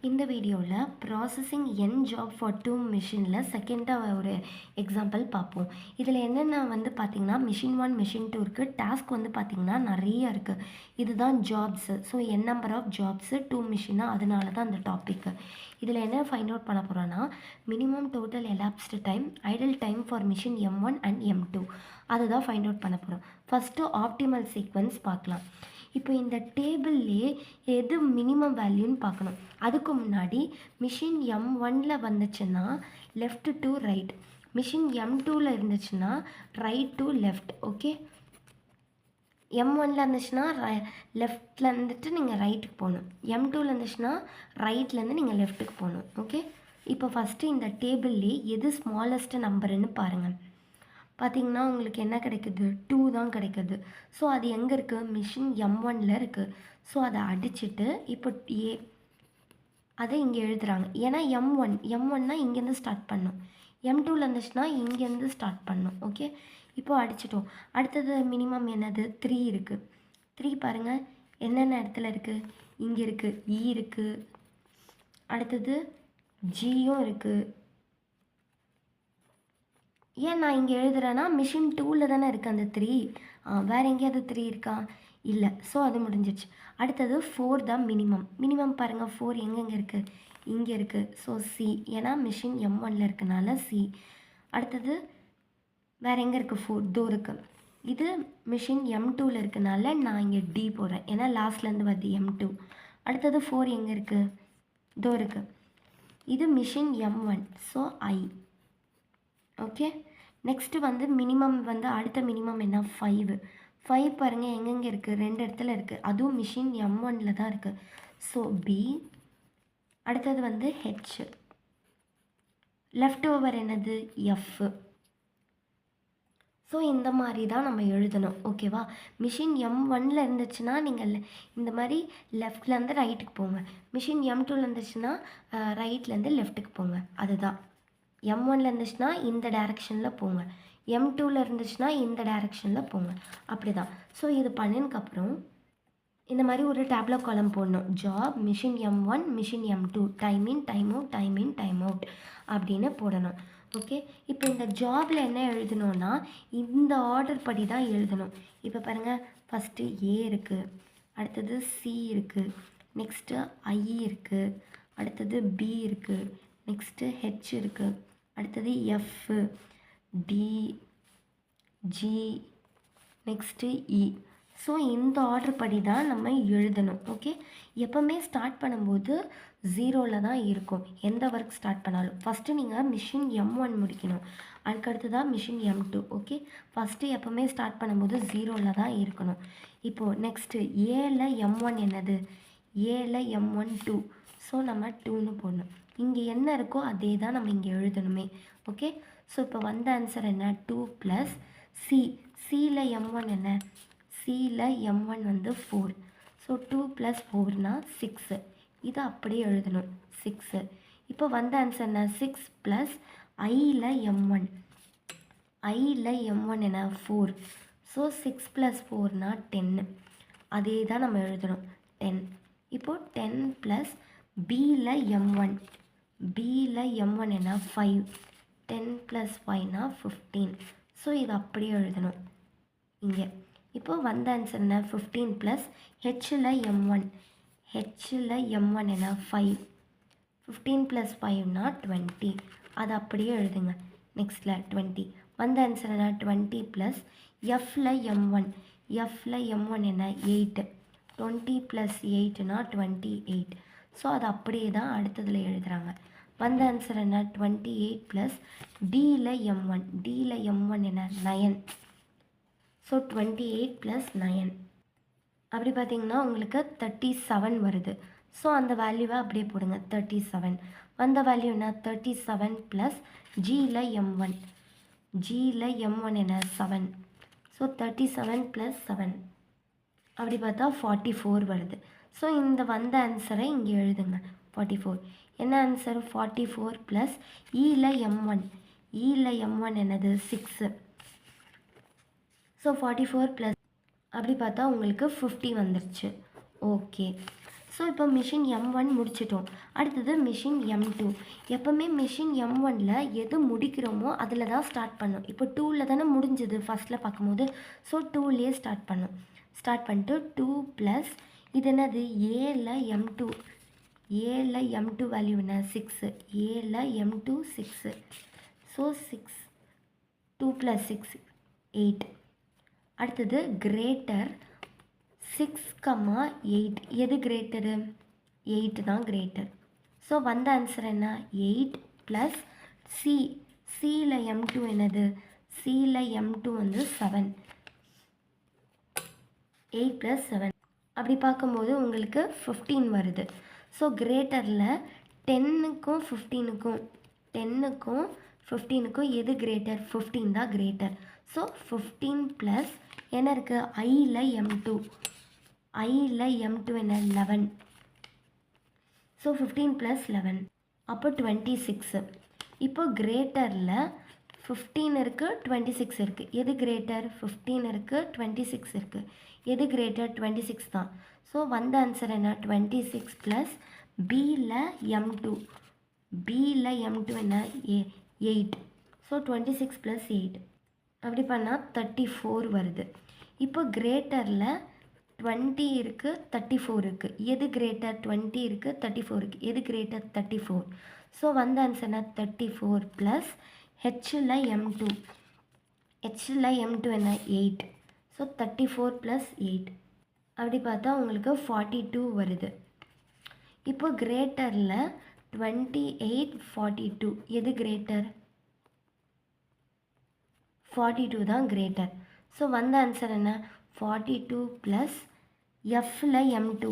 இந்த வீடியோவில் processing N job for 2 மிஷினில் செகண்டாக ஒரு எக்ஸாம்பிள் பார்ப்போம். இதில் என்னென்ன வந்து பார்த்திங்கன்னா மிஷின் 1 மிஷின் 2 இருக்குது. டாஸ்க் வந்து பார்த்திங்கன்னா நிறைய இருக்குது. இதுதான் jobs. So N number of jobs 2 மிஷினாக, அதனால தான் அந்த டாப்பிக்கு. இதில் என்ன ஃபைண்ட் அவுட் பண்ண போகிறோன்னா minimum total elapsed time, Idol time for machine M1 and M2 அதுதான் ஃபைண்ட் அவுட் பண்ண போகிறோம். ஃபஸ்ட்டு ஆப்டிமல் சீக்வன்ஸ் பார்க்கலாம். இப்போ இந்த டேபிள்லேயே எது மினிமம் வேல்யூன்னு பார்க்கணும். அதுக்கு முன்னாடி மிஷின் M1ல் வந்துச்சுன்னா லெஃப்ட் டு ரைட், மிஷின் M2ல் இருந்துச்சுன்னா ரைட் டு லெஃப்ட். ஓகே, M1ல் இருந்துச்சுன்னா லெஃப்டில் இருந்துட்டு நீங்கள் ரைட்டுக்கு போகணும். M2ல் இருந்துச்சுன்னா ரைட்லேருந்து நீங்கள் லெஃப்ட்டுக்கு போகணும். ஓகே, இப்போ ஃபஸ்ட்டு இந்த டேபிள்லேயே எது ஸ்மாலஸ்ட்டு நம்பருன்னு பாருங்கள். பார்த்திங்கன்னா உங்களுக்கு என்ன கிடைக்குது? 2 தான் கிடைக்குது. ஸோ அது எங்கே இருக்குது? மிஷின் M1ல் இருக்குது. ஸோ அதை அடிச்சுட்டு இப்போ அதை இங்கே எழுதுகிறாங்க. ஏன்னா M1னா இங்கேருந்து ஸ்டார்ட் பண்ணணும், M2ல் இருந்துச்சுன்னா இங்கேருந்து ஸ்டார்ட் பண்ணணும். ஓகே, இப்போது அடிச்சிட்டோம். அடுத்தது மினிமம் என்னது? 3 இருக்குது. 3 பாருங்கள் என்னென்ன இடத்துல இருக்குது? இங்கே இருக்குது, E இருக்குது, அடுத்தது Gயும் இருக்குது. ஏன் நான் இங்கே எழுதுகிறேன்னா மிஷின் 2ல் தானே இருக்குது அந்த 3. வேறு எங்கேயாவது 3 இருக்கா? இல்லை. ஸோ அது முடிஞ்சிடுச்சு. அடுத்தது 4 தான் மினிமம் பாருங்கள். 4 எங்கெங்கே இருக்குது? இங்கே இருக்குது. ஸோ C, ஏன்னா மிஷின் M1ல் இருக்கனால C. அடுத்தது வேறு எங்கே இருக்குது? 4 தோ இருக்குது. இது மிஷின் M2ல் இருக்கனால நான் இங்கே D போடுறேன், ஏன்னா லாஸ்ட்லேருந்து வருது M2. அடுத்தது 4 எங்கே இருக்குது? தோ இருக்குது. இது machine M1, so I. Okay, next வந்து மினிமம் வந்து அடுத்த மினிமம் என்ன? 5 பாருங்கள் எங்கெங்கே இருக்குது? 2 இடத்துல இருக்குது. அதுவும் மிஷின் M1ல் தான் இருக்குது. So B. அடுத்தது வந்து H. லெஃப்ட் ஓவர் என்னது? F. ஸோ இந்த மாதிரி தான் நம்ம எழுதணும். ஓகேவா? மிஷின் M1ல் இருந்துச்சுன்னா நீங்கள் இந்த மாதிரி லெஃப்ட்லேருந்து ரைட்டுக்கு போங்க. மிஷின் M2ல் இருந்துச்சுன்னா ரைட்லேருந்து லெஃப்ட்டுக்கு போங்க. அதுதான். M1ல் இருந்துச்சுன்னா இந்த டைரெக்ஷனில் போங்க, M2ல் இருந்துச்சுன்னா இந்த டைரெக்ஷனில் போங்க. அப்படி தான். ஸோ இது பண்ணினதுக்கப்புறம் இந்த மாதிரி ஒரு டேப்லோ காலம் போடணும். Job machine M1 machine M2 time in time out time in time out அப்படின்னு போடணும். ஓகே, இப்போ இந்த ஜாபில் என்ன எழுதணும்னா இந்த ஆர்டர் படி தான் எழுதணும். இப்போ பாருங்கள், ஃபஸ்ட்டு A இருக்குது, அடுத்தது C இருக்குது, நெக்ஸ்ட்டு I இருக்குது, அடுத்தது B இருக்குது, நெக்ஸ்ட்டு H இருக்குது, அடுத்தது F, D, G, next E. So இந்த ஆர்டர் படி தான் நம்ம எழுதணும். ஓகே, எப்போவுமே ஸ்டார்ட் பண்ணும்போது 0ல் தான் இருக்கும் எந்த ஒர்க் ஸ்டார்ட் பண்ணாலும். ஃபஸ்ட்டு நீங்கள் மிஷின் M1 முடிக்கணும், அதுக்கடுத்து தான் மிஷின் M2. ஓகே, ஃபஸ்ட்டு எப்போவுமே ஸ்டார்ட் பண்ணும்போது 0ல் தான் இருக்கணும். இப்போது நெக்ஸ்ட்டு Aல M1 என்னது? Aல M1 2. ஸோ நம்ம 2ன்னு போடணும். இங்கே என்ன இருக்கோ அதே தான் நம்ம இங்கே எழுதணுமே. ஓகே, ஸோ இப்போ வந்த ஆன்சர் என்ன? 2 ப்ளஸ் C. Cல M1 என்ன? Cல M1 வந்து 4. ஸோ 2 ப்ளஸ் 4னா 6. இதை அப்படியே எழுதணும், 6. இப்போ வந்த ஆன்சர் என்ன? 6 ப்ளஸ் Iல M1. Iல M1 என்ன? 4. ஸோ 6 ப்ளஸ் 4னா 10. அதே தான் நம்ம எழுதணும், 10. இப்போது 10 ப்ளஸ் Bல M1. Bல M1 என்ன? 5. 10 ப்ளஸ் 5னா 15. ஸோ இது அப்படியே எழுதணும் இங்கே. இப்போது வந்த ஆன்சர் என்ன? 15 ப்ளஸ் Hல M1. Hல M1 என்ன? 5. 15 ப்ளஸ் 5னா 20. அது அப்படியே எழுதுங்க. நெக்ஸ்ட்டில் 20. வந்த ஆன்சர் என்ன? 20 ப்ளஸ் Fல M1. Fல M1 என்ன? 8. 20 ப்ளஸ் 8னா 28. ஸோ அது அப்படியே தான் அடுத்ததில் எழுதுகிறாங்க. வந்த ஆன்சர் என்ன? 28 ப்ளஸ் Dல M1. Dல M1 என்ன? 9. So 28 plus 9. அப்படி பார்த்திங்கன்னா உங்களுக்கு 37 வருது. ஸோ அந்த வேல்யூவை அப்படியே போடுங்க, 37. வந்த வேல்யூ என்ன? 37 ப்ளஸ் Gல M1. Gல M1 என்ன? 7. ஸோ 37 ப்ளஸ் 7 அப்படி பார்த்தா 44 வருது. ஸோ இந்த வந்த ஆன்சரை இங்கே எழுதுங்க, 44. என்ன ஆன்சர்? 44 plus Eல M1. Eல M1 என்னது? 6. ஸோ 44 ப்ளஸ் அப்படி பார்த்தா உங்களுக்கு 50 வந்துருச்சு. ஓகே, ஸோ இப்போ மிஷின் M1 முடிச்சிட்டோம். அடுத்தது மிஷின் M2. எப்போவுமே மிஷின் M1ல் எது முடிக்கிறோமோ அதில் தான் ஸ்டார்ட் பண்ணோம். இப்போ 2ல் தானே முடிஞ்சது ஃபஸ்ட்டில் பார்க்கும்போது. ஸோ 2லேயே ஸ்டார்ட் பண்ணோம். ஸ்டார்ட் பண்ணிட்டு 2 ப்ளஸ் இது என்னது ஏல M2. ஏல M2 வேல்யூ என்ன 6. ஏல M2 6. ஸோ 6 2 + 6 8. அடுத்தது கிரேட்டர் 6, 8 எது கிரேட்டரு 8 தான் கிரேட்டர். ஸோ வந்த ஆன்சர் என்ன 8 ப்ளஸ் சி. சியில் M2 என்னது சியில் M2 வந்து 7. 8 + 7 அப்படி பார்க்கும்போது உங்களுக்கு 15 வருது. ஸோ கிரேட்டரில் 10க்கும் 15க்கும் 10க்கும் 15க்கும் எது கிரேட்டர் 15 தான் கிரேட்டர். ஸோ 15 ப்ளஸ் என்ன இருக்குது ஐயில் M2. ஐயில் M2 என்ன 11. ஸோ 15 ப்ளஸ் 11 அப்போ 26. இப்போ கிரேட்டரில் 15 இருக்குது 26 இருக்குது. எது கிரேட்டர் 15 இருக்குது 26 இருக்குது. எது கிரேட்டர் 26 தான். ஸோ வந்த ஆன்சர் என்ன 26 ப்ளஸ் பியில் M2. பியில் M2 என்ன 8. ஸோ 26 ப்ளஸ் 8 அப்படி பண்ணால் 34 வருது. இப்போ கிரேட்டரில் 20 இருக்குது 34 இருக்குது. எது கிரேட்டர் 20 இருக்குது 34 இருக்குது. எது கிரேட்டர் 34. ஸோ வந்த ஆன்சர் என்ன 34 ப்ளஸ் ஹெச்சில் M2. ஹெச்சில் M2 என்ன 8. ஸோ 34 ப்ளஸ் 8 அப்படி பார்த்தா உங்களுக்கு 42 வருது. இப்போ கிரேட்டரில் 28 42 எது கிரேட்டர் 42 தான் கிரேட்டர். ஸோ வந்த ஆன்சர் என்ன 42 ப்ளஸ் எஃப்பில் M2.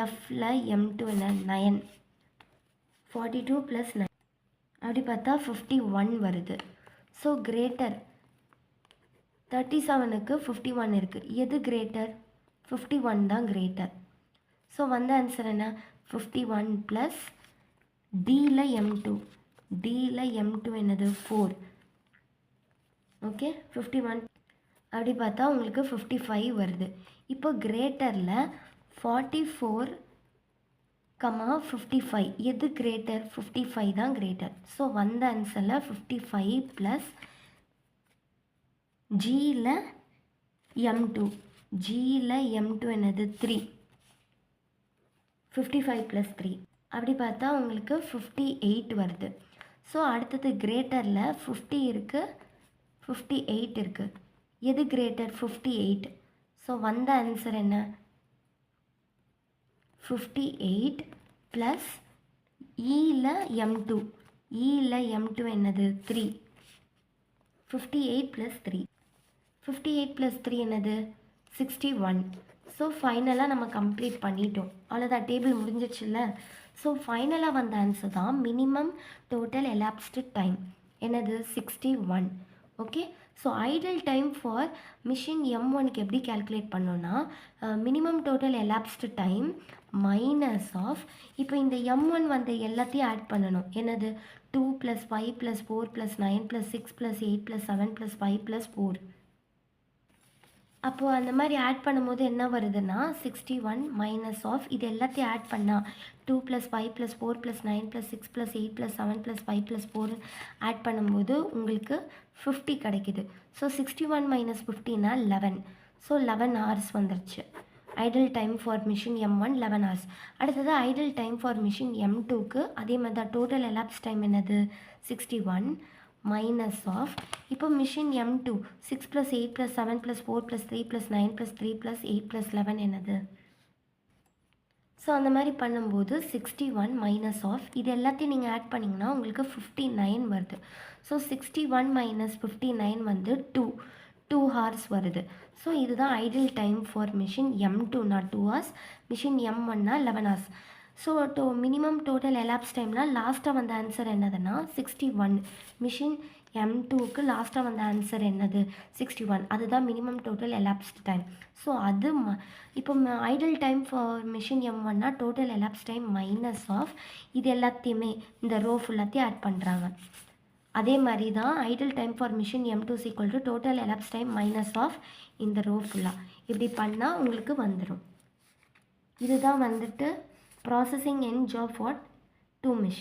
எஃப்பில் M2 என்ன 9. 42 ப்ளஸ் 9 அப்படி பார்த்தா 51 வருது. ஸோ கிரேட்டர் 37க்கு 51 இருக்குது. எது கிரேட்டர் 51 தான் கிரேட்டர். ஸோ வந்த ஆன்சர் என்ன 51 ப்ளஸ் டியில் M2. டியில் M2 என்னது 4. ஓகே 51 அப்படி பார்த்தா உங்களுக்கு 55 வருது. இப்போ கிரேட்டரில் 44, 55 எது கிரேட்டர் 55 தான் கிரேட்டர். ஸோ வந்த ஆன்சரில் 55 ப்ளஸ் ஜியில் M2. ஜியில் M2 என்னது 3. 55 ப்ளஸ் 3 அப்படி பார்த்தா உங்களுக்கு 58 வருது. ஸோ அடுத்தது கிரேட்டரில் 50 இருக்குது 58 இருக்குது. எது கிரேட்டர் 58. ஸோ வந்த ஆன்சர் என்ன 58 ப்ளஸ் இயில் M2. இயில் M2 என்னது 3. 58 ப்ளஸ் 3. 58 ப்ளஸ் 3 என்னது 61. ஸோ ஃபைனலாக நம்ம கம்ப்ளீட் பண்ணிட்டோம். அவ்வளோதான் டேபிள் முடிஞ்சிச்சுல்ல. ஸோ ஃபைனலாக வந்த ஆன்சர் தான் மினிமம் டோட்டல் எலாப்ஸ்டு டைம் என்னது 61. Okay. So idle time for machine M1க்கு எப்படி கேல்குலேட் பண்ணோன்னா minimum total elapsed time minus of இப்போ இந்த M1 வந்து எல்லாத்தையும் ஆட் பண்ணணும். என்னது 2 + 5 + 4 + 9 + 6 + 8 + 7 + 5 + 4. அப்போது அந்த மாதிரி ஆட் பண்ணும்போது என்ன வருதுன்னா 61 மைனஸ் ஆஃப் இது எல்லாத்தையும் ஆட் பண்ணால் 2 + 5 + 4 + 9 + 6 + 8 + 7 + 5 + 4 ஆட் பண்ணும்போது உங்களுக்கு 50 கிடைக்குது. ஸோ 61 மைனஸ் 50னா 11. ஸோ 11 hours வந்துருச்சு. Idle time for machine M1 11 hours. அடுத்தது ஐடல் டைம் ஃபார் மிஷின் M2க்கு அதே மாதிரி தான் டோட்டல் எலாப்ஸ் டைம் என்னது 61 மைனஸ் ஆஃப் இப்போ மிஷின் M2 6 + 8 + 7 + 4 + 3 + 9 + 3 + 8 + 11 என்னது. ஸோ அந்த மாதிரி பண்ணும்போது 61 மைனஸ் ஆஃப் இது எல்லாத்தையும் நீங்கள் ஆட் பண்ணிங்கன்னா உங்களுக்கு 59 வருது. ஸோ 61 மைனஸ் 59 வந்து 2 hours வருது. ஸோ இதுதான் ஐடியல் டைம் ஃபார் மிஷின் M2னா 2 hours, மிஷின் M1னா 11 hours. So minimum total elapsed டைம்னால் லாஸ்ட்டாக வந்த ஆன்சர் என்னதுன்னா 61. மிஷின் M2க்கு லாஸ்ட்டாக வந்த ஆன்சர் என்னது 61. அதுதான் minimum total elapsed time. So அது இப்போ ஐடல் டைம் ஃபார் மிஷின் M1னா total elapsed time minus of இது எல்லாத்தையுமே இந்த ரோ ஃபுல்லாத்தையும் ஆட் பண்ணுறாங்க. அதே மாதிரி தான் idle time for machine M2 = total elapsed time minus of இந்த ரோ ஃபுல்லாக இப்படி பண்ணால் உங்களுக்கு வந்துடும். இதுதான் வந்துட்டு processing and job for 2 machine.